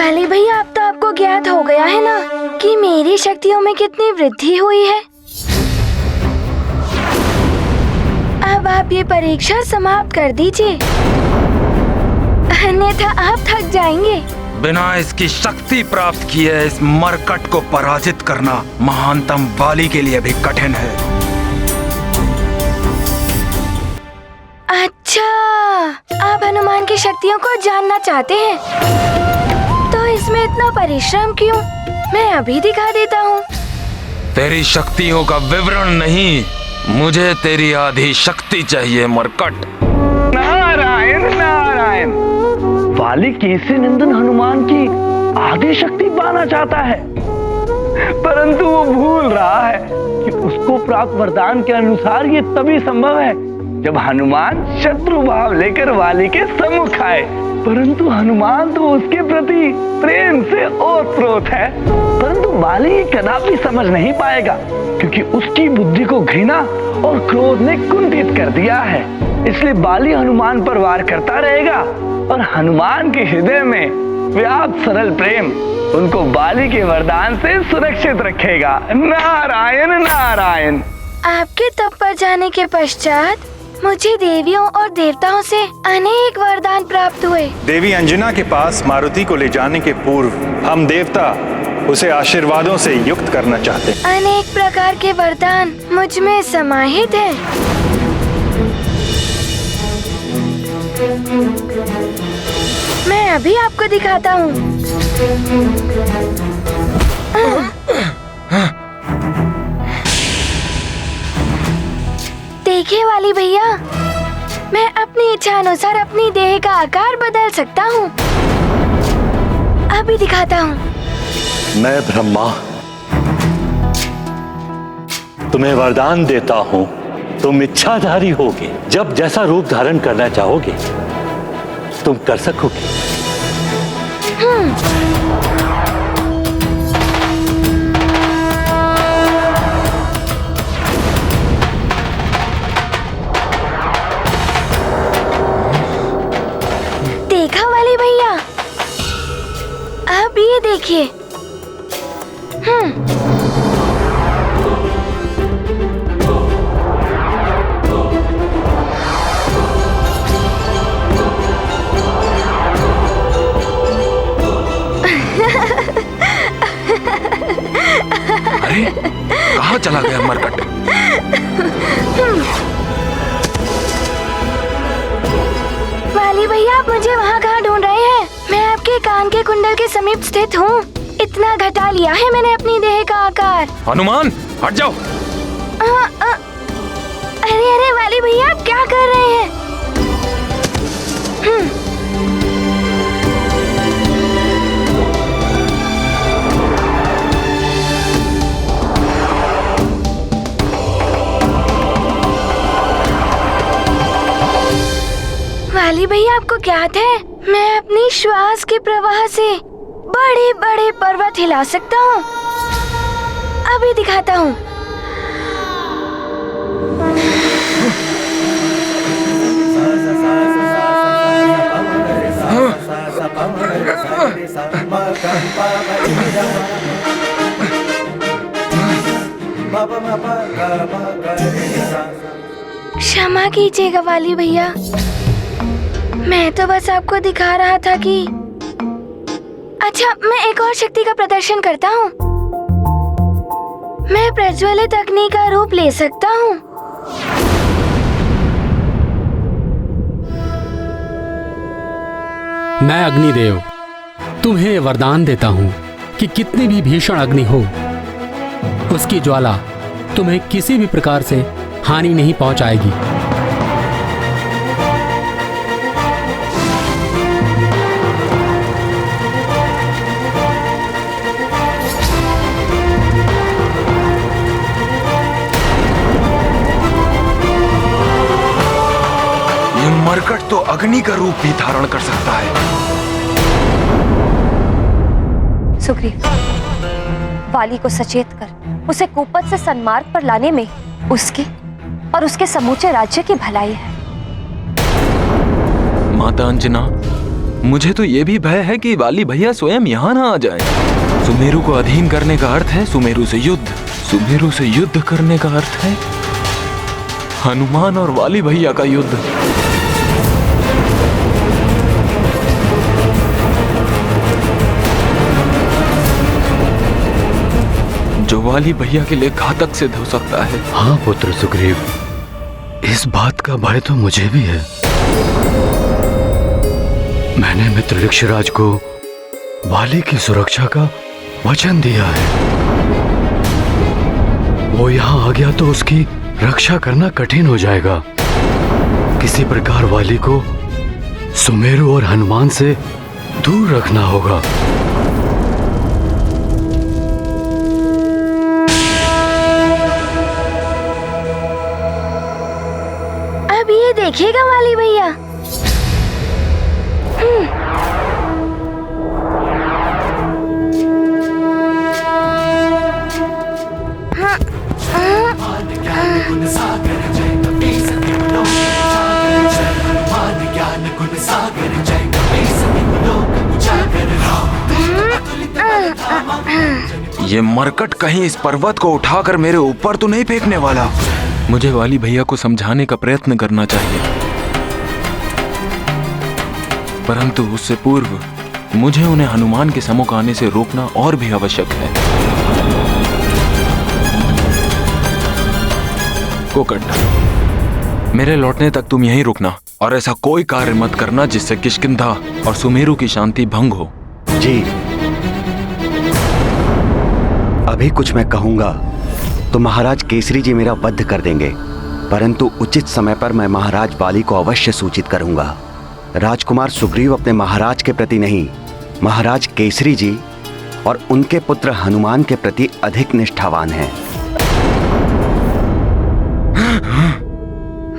वाली भैया, अब तो आपको ज्ञात हो गया है ना कि मेरी शक्तियों में कितनी वृद्धि हुई है। अब आप ये परीक्षा समाप्त कर दीजिए, अन्यथा आप थक जाएंगे। बिना इसकी शक्ति प्राप्त किए इस मरकट को पराजित करना महानतम वाली के लिए भी कठिन है। अच्छा, आप हनुमान की शक्तियों को जानना चाहते हैं, तो इसमें इतना परिश्रम क्यों? मैं अभी दिखा देता हूँ। तेरी शक्तियों का विवरण नहीं, मुझे तेरी आधी शक्ति चाहिए मरकट। नारायण नारायण, वाली केसरी नंदन हनुमान की आधी शक्ति पाना चाहता है, परंतु वो भूल रहा है कि उसको प्राप्त वरदान के अनुसार ये तभी संभव है जब हनुमान शत्रु भाव लेकर वाली के सम्मुख आए। परंतु हनुमान तो उसके प्रति प्रेम से ओतप्रोत है, परंतु वाली ये कदापि समझ नहीं पाएगा क्योंकि उसकी बुद्धि को घृणा और क्रोध ने कुंठित कर दिया है। इसलिए वाली हनुमान पर वार करता रहेगा और हनुमान के हृदय में व्याप्त सरल प्रेम उनको वाली के वरदान से सुरक्षित रखेगा। नारायण नारायण। आपके तप पर जाने के पश्चात मुझे देवियों और देवताओं से अनेक वरदान प्राप्त हुए। देवी अंजना के पास मारुति को ले जाने के पूर्व हम देवता उसे आशीर्वादों से युक्त करना चाहते हैं। अनेक प्रकार के वरदान मुझ में समाहित हैं। मैं अभी आपको दिखाता हूँ। देखिए वाली भैया, मैं अपनी इच्छा अनुसार अपनी देह का आकार बदल सकता हूँ। अभी दिखाता हूँ। मैं ब्रह्मा तुम्हें वरदान देता हूँ, तुम इच्छाधारी होगे। जब जैसा रूप धारण करना चाहोगे तुम कर सकोगे। देखा वाली भैया, अब ये देखिए। अरे कहाँ चला गया मरकट? वाली भैया, आप मुझे वहाँ कहाँ ढूंढ रहे हैं? मैं आपके कान के कुंडल के समीप स्थित हूँ। इतना घटा लिया है मैंने अपनी देह का आकार। हनुमान हट जाओ। अरे अरे वाली भैया, आप क्या कर रहे हैं? वाली भैया, आपको ज्ञात है मैं अपनी श्वास के प्रवाह से बड़े बड़े पर्वत हिला सकता हूँ। अभी दिखाता हूँ। क्षमा कीजिएगा वाली भैया, मैं तो बस आपको दिखा रहा था कि अच्छा, मैं एक और शक्ति का प्रदर्शन करता हूँ। मैं प्रज्वलित अग्नि का रूप ले सकता हूँ। मैं अग्निदेव तुम्हें वरदान देता हूँ कि कितनी भी भीषण अग्नि हो, उसकी ज्वाला तुम्हें किसी भी प्रकार से हानि नहीं पहुंचाएगी। मरकट तो अग्नि का रूप भी धारण कर सकता है। सुग्रीव, वाली को सचेत कर उसे कुपथ से सन्मार्ग पर लाने में उसके और उसके समूचे राज्य की भलाई है। माता अंजना, मुझे तो ये भी भय है कि वाली भैया स्वयं यहाँ ना आ जाए। सुमेरु को अधीन करने का अर्थ है सुमेरु से युद्ध, सुमेरु से युद्ध करने का अर्थ है हनुमान और वाली भैया का युद्ध। जो वाली भैया के लिए घातक सिद्ध हो सकता है। हाँ पुत्र सुग्रीव, इस बात का भय तो मुझे भी है। मैंने मित्र ऋक्षराज को वाली की सुरक्षा का वचन दिया है। वो यहाँ आ गया तो उसकी रक्षा करना कठिन हो जाएगा। किसी प्रकार वाली को सुमेरु और हनुमान से दूर रखना होगा। अब ये देखिएगा वाली भैया। ये मरकट कहीं इस पर्वत को उठाकर मेरे ऊपर तो नहीं फेंकने वाला। मुझे वाली भैया को समझाने का प्रयत्न करना चाहिए, परंतु उससे पूर्व मुझे उन्हें हनुमान के सम्मुख आने से रोकना और भी आवश्यक है। कोकट, मेरे लौटने तक तुम यहीं रुकना और ऐसा कोई कार्य मत करना जिससे किष्किंधा और सुमेरु की शांति भंग हो। जी, अभी कुछ मैं कहूंगा तो महाराज केसरी जी मेरा वध कर देंगे, परंतु उचित समय पर मैं महाराज वाली को अवश्य सूचित करूंगा। राजकुमार सुग्रीव अपने महाराज के प्रति नहीं, महाराज केसरी जी और उनके पुत्र हनुमान के प्रति अधिक निष्ठावान हैं।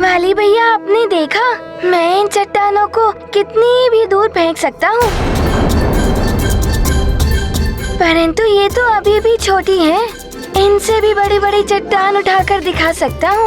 वाली भैया, आपने देखा मैं इन चट्टानों को कितनी भी दूर फेंक सकता हूँ, परंतु ये तो अभी भी छोटी हैं। इनसे भी बड़ी बड़ी चट्टान उठाकर दिखा सकता हूँ,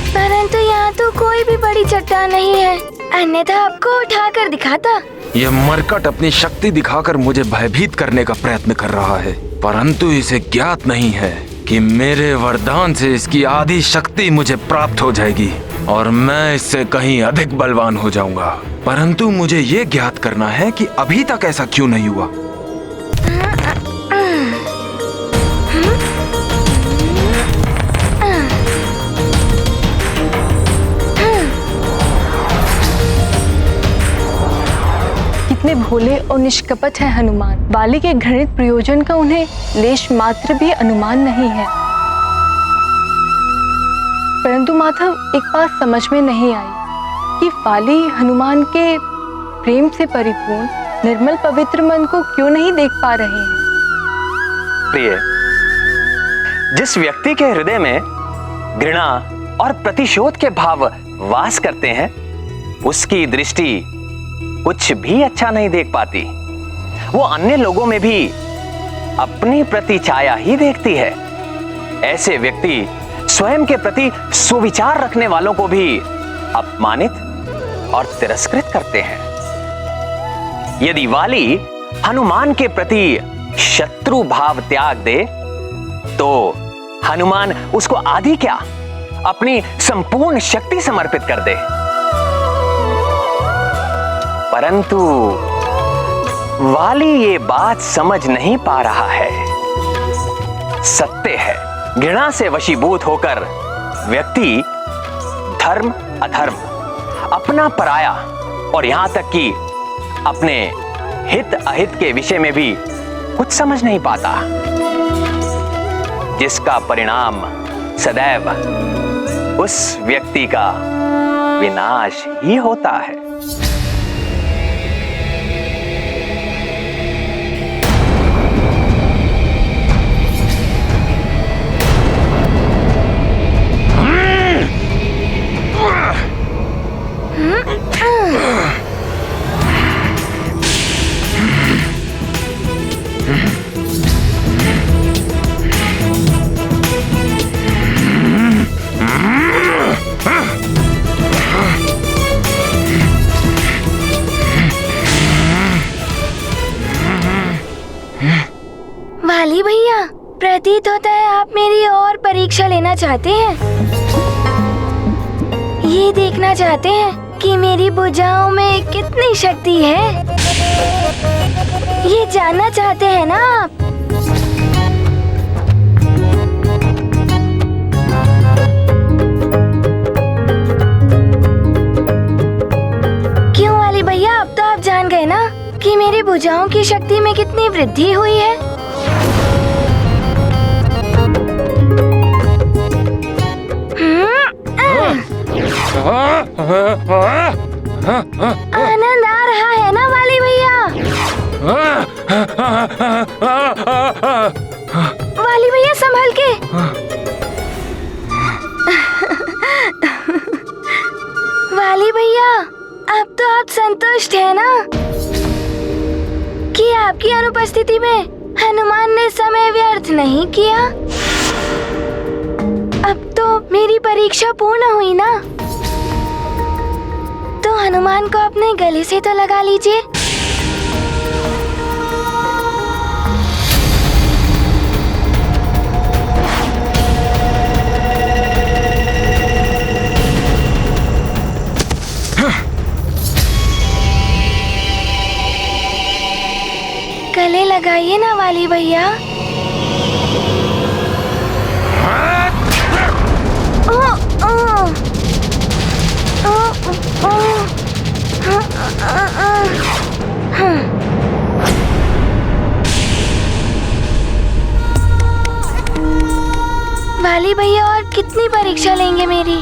परंतु यहाँ तो कोई भी बड़ी चट्टान नहीं है, अन्यथा आपको उठाकर दिखाता। यह मरकट अपनी शक्ति दिखाकर मुझे भयभीत करने का प्रयत्न कर रहा है, परंतु इसे ज्ञात नहीं है कि मेरे वरदान से इसकी आधी शक्ति मुझे प्राप्त हो जाएगी और मैं इससे कहीं अधिक बलवान हो जाऊंगा। परंतु मुझे ये ज्ञात करना है कि अभी तक ऐसा क्यों नहीं हुआ। कितने भोले और निष्कपट है हनुमान। वाली के घृणित प्रयोजन का उन्हें लेश मात्र भी अनुमान नहीं है। परंतु माधव, एक बात समझ में नहीं आई कि वाली हनुमान के प्रेम से परिपूर्ण निर्मल पवित्र मन को क्यों नहीं देख पा रहे हैं। प्रिय, जिस व्यक्ति के हृदय में घृणा और प्रतिशोध के भाव वास करते हैं, उसकी दृष्टि कुछ भी अच्छा नहीं देख पाती। वो अन्य लोगों में भी अपनी प्रतिछाया ही देखती है। ऐसे व्यक्ति स्वयं के प्रति सुविचार रखने वालों को भी अपमानित और तिरस्कृत करते हैं। यदि वाली हनुमान के प्रति शत्रु भाव त्याग दे तो हनुमान उसको आधी क्या अपनी संपूर्ण शक्ति समर्पित कर दे। परंतु वाली ये बात समझ नहीं पा रहा है। सत्य है, घृणा से वशीभूत होकर व्यक्ति धर्म अधर्म, अपना पराया और यहां तक कि अपने हित अहित के विषय में भी कुछ समझ नहीं पाता, जिसका परिणाम सदैव उस व्यक्ति का विनाश ही होता है। प्रतीत होता है आप मेरी और परीक्षा लेना चाहते हैं। ये देखना चाहते हैं कि मेरी भुजाओं में कितनी शक्ति है। ये जानना चाहते हैं ना आप? क्यों वाली भैया, अब तो आप जान गए ना कि मेरी भुजाओं की शक्ति में कितनी वृद्धि हुई है। आनंद आ रहा है ना वाली भैया? वाली भैया संभल के। वाली भैया, अब तो आप संतुष्ट हैं ना कि आपकी अनुपस्थिति में हनुमान ने समय व्यर्थ नहीं किया? अब तो मेरी परीक्षा पूर्ण हुई ना, तो हनुमान को अपने गले से तो लगा लीजिए। गले लगाइए ना वाली भैया। वाली भैया, और कितनी परीक्षा लेंगे मेरी?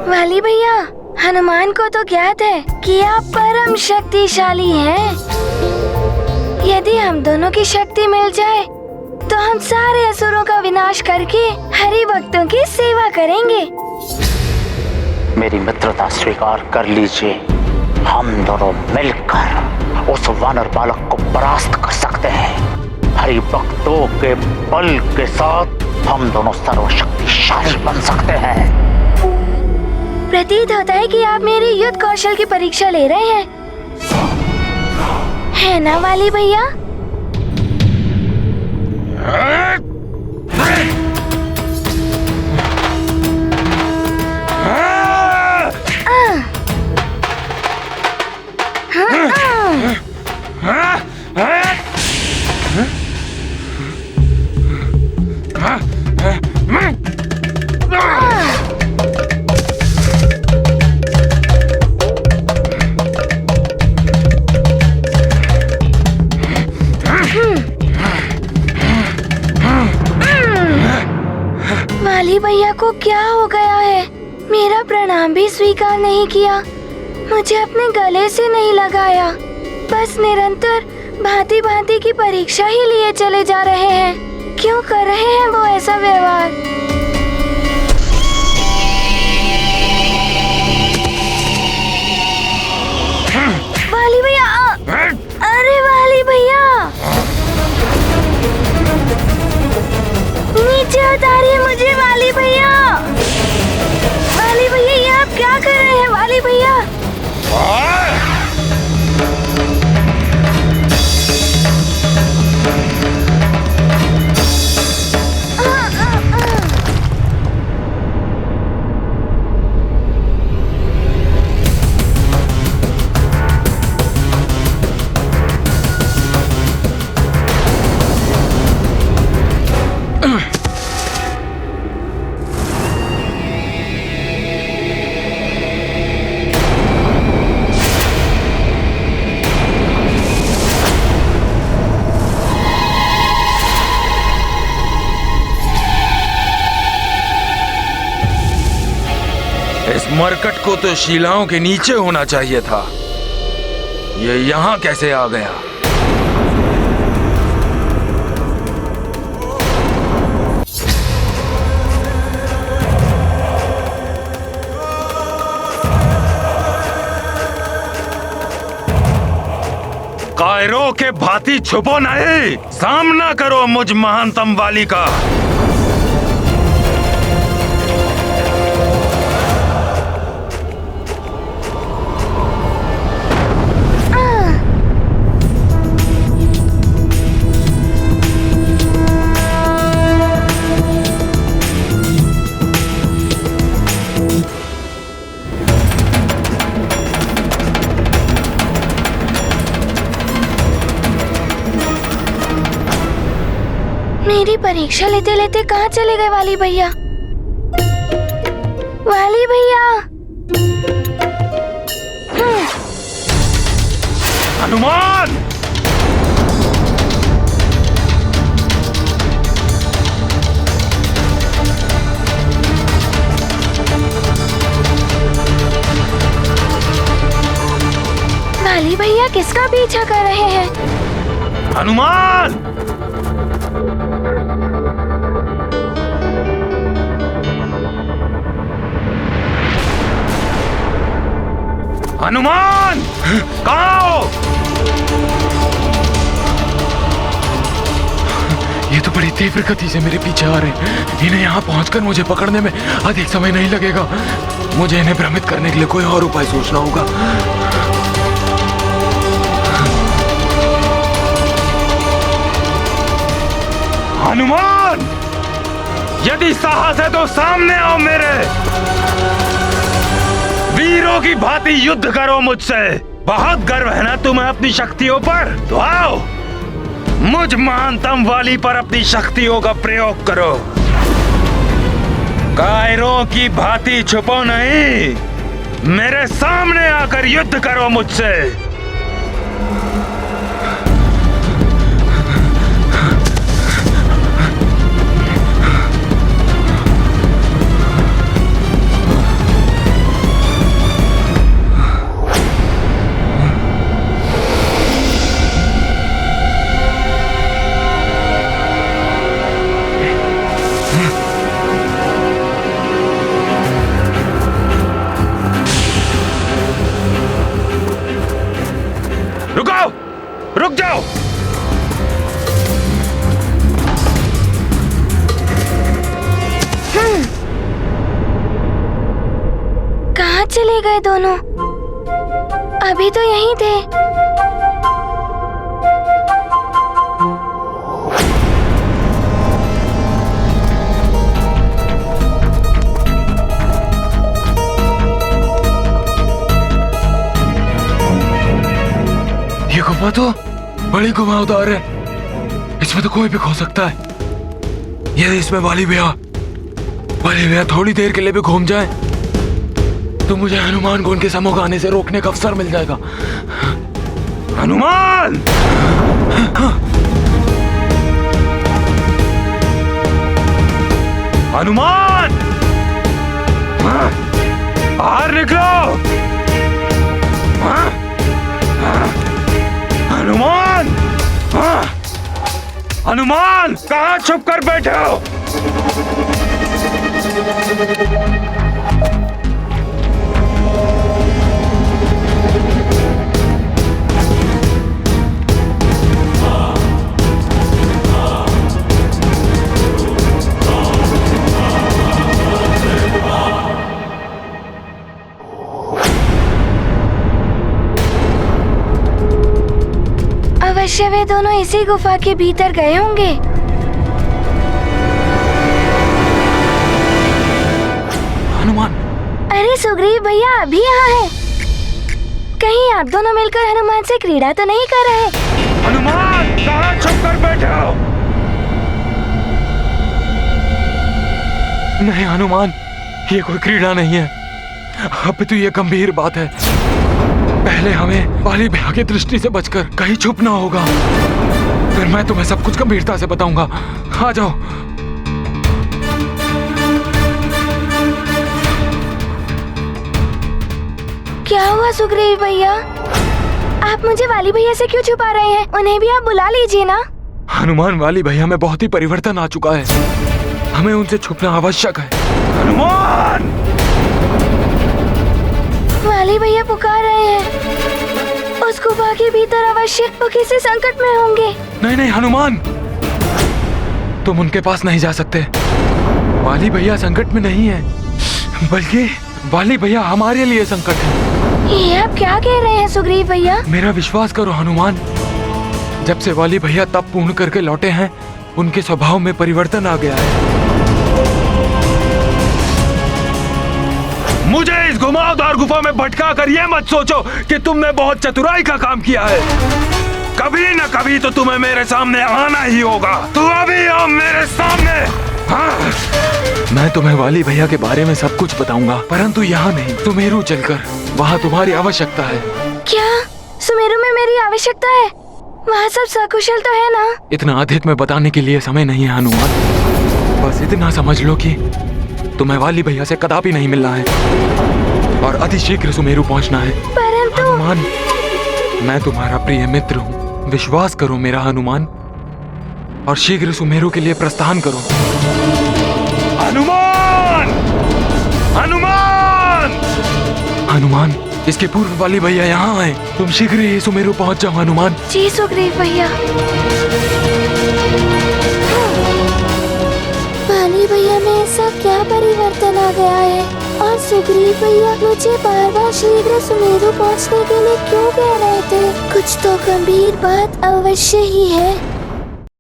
वाली भैया, हनुमान को तो ज्ञात है कि आप परम शक्तिशाली हैं। यदि हम दोनों की शक्ति मिल जाए तो हम सारे असुरों का विनाश करके हरि भक्तों की सेवा करेंगे। मेरी मित्रता स्वीकार कर लीजिए। हम दोनों मिलकर उस वानर बालक को परास्त कर सकते हैं। हरि भक्तों के बल के साथ हम दोनों सर्वशक्तिशाली बन सकते हैं। प्रतीत होता है कि आप मेरी युद्ध कौशल की परीक्षा ले रहे हैं, है ना वाली भैया? वाली भैया को क्या हो गया है? मेरा प्रणाम भी स्वीकार नहीं किया, मुझे अपने गले से नहीं लगाया, बस निरंतर भांति भांति की परीक्षा ही लिए चले जा रहे हैं। क्यों कर रहे हैं वो ऐसा व्यवहार? वाली भैया, अरे वाली भैया, नीचे उतारिए मुझे वाली भैया। वाली भैया, ये आप क्या कर रहे हैं वाली भैया? इस मरकट को तो शिलाओं के नीचे होना चाहिए था, ये यहाँ कैसे आ गया? कायरों के भांति छुपो नहीं, सामना करो मुझ महानतम वाली का। मेरी परीक्षा लेते लेते कहाँ चले गए वाली भैया? वाली भैया! हनुमान! वाली भैया किसका पीछा कर रहे हैं? हनुमान! हनुमान! कहाँ हो? ये तो बड़ी तीव्र गति से मेरे पीछे आ रहे हैं। इन्हें यहाँ पहुंचकर मुझे पकड़ने में अधिक समय नहीं लगेगा। मुझे इन्हें भ्रमित करने के लिए कोई और उपाय सोचना होगा। हनुमान! यदि साहस है तो सामने आओ मेरे। वीरों की भांति युद्ध करो मुझसे। बहुत गर्व है ना तुम्हें अपनी शक्तियों पर? तो आओ, मुझ महानतम वाली पर अपनी शक्तियों का प्रयोग करो। कायरों की भांति छुपो नहीं, मेरे सामने आकर युद्ध करो मुझसे। रुक जाओ! कहाँ चले गए दोनों? अभी तो यहीं थे। ये गुफा तो बड़ी घुमावदार है। इसमें तो कोई भी खो सकता है। यदि इसमें वाली भैया थोड़ी देर के लिए भी घूम जाए तो मुझे हनुमान को उनके समूह आने से रोकने का अवसर मिल जाएगा। हनुमान! हनुमान! बाहर निकलो! हनुमान! हनुमान! कहाँ छुप कर बैठे हो? अवश्य वे दोनों इसी गुफा के भीतर गए होंगे। हनुमान! अरे सुग्रीव भैया अभी यहाँ हैं। कहीं आप दोनों मिलकर हनुमान से क्रीड़ा तो नहीं कर रहे? हनुमान! कहाँ छुप कर बैठे हो? नहीं हनुमान, ये कोई क्रीड़ा नहीं है। अब तो ये गंभीर बात है। पहले हमें वाली भैया की दृष्टि से बचकर कहीं छुपना होगा, फिर मैं तुम्हें सब कुछ गंभीरता से बताऊंगा। आ जाओ। क्या हुआ सुग्रीव भैया? आप मुझे वाली भैया से क्यों छुपा रहे हैं? उन्हें भी आप बुला लीजिए ना। हनुमान, वाली भैया में बहुत ही परिवर्तन आ चुका है। हमें उनसे छुपना आवश्यक है। हनुमान! वाली भैया पुकार रहे हैं। उस गुफा के भीतर अवश्य वो किसी संकट में होंगे। नहीं नहीं हनुमान, तुम उनके पास नहीं जा सकते। वाली भैया संकट में नहीं है, बल्कि वाली भैया हमारे लिए संकट है। ये आप क्या कह रहे हैं सुग्रीव भैया? मेरा विश्वास करो हनुमान, जब से वाली भैया तप पूर्ण करके लौटे हैं, उनके स्वभाव में परिवर्तन आ गया है। मुझे इस घुमावदार गुफा में भटका कर ये मत सोचो कि तुमने बहुत चतुराई का काम किया है। कभी न कभी तो तुम्हें मेरे सामने आना ही होगा। तो अभी आओ मेरे सामने। हाँ। मैं तुम्हें वाली भैया के बारे में सब कुछ बताऊंगा, परंतु यहाँ नहीं, सुमेरु चलकर। वहाँ तुम्हारी आवश्यकता है। क्या सुमेरु में मेरी आवश्यकता है? वहाँ सब सकुशल तो है ना? इतना अधिक में बताने के लिए समय नहीं है हनुमान। बस इतना समझ लो कि तुम्हें वाली भैया से कदापि नहीं मिलना है और अतिशीघ्र सुमेरु पहुँचना है। परंतु हनुमान, मैं तुम्हारा प्रिय मित्र हूँ, विश्वास करो मेरा हनुमान, और शीघ्र सुमेरु के लिए प्रस्थान करो। हनुमान! हनुमान! हनुमान, इसके पूर्व वाली भैया यहाँ आए। तुम शीघ्र ही सुमेरु पहुँच जाओ हनुमान। जी सुग्रीव भैया। वाली भैया में ऐसा क्या परिवर्तन आ गया है? और सुग्रीव भैया मुझे बार बार शीघ्र सुमेरु पहुँचने के लिए क्यों कह रहे थे? कुछ तो गंभीर बात अवश्य ही है।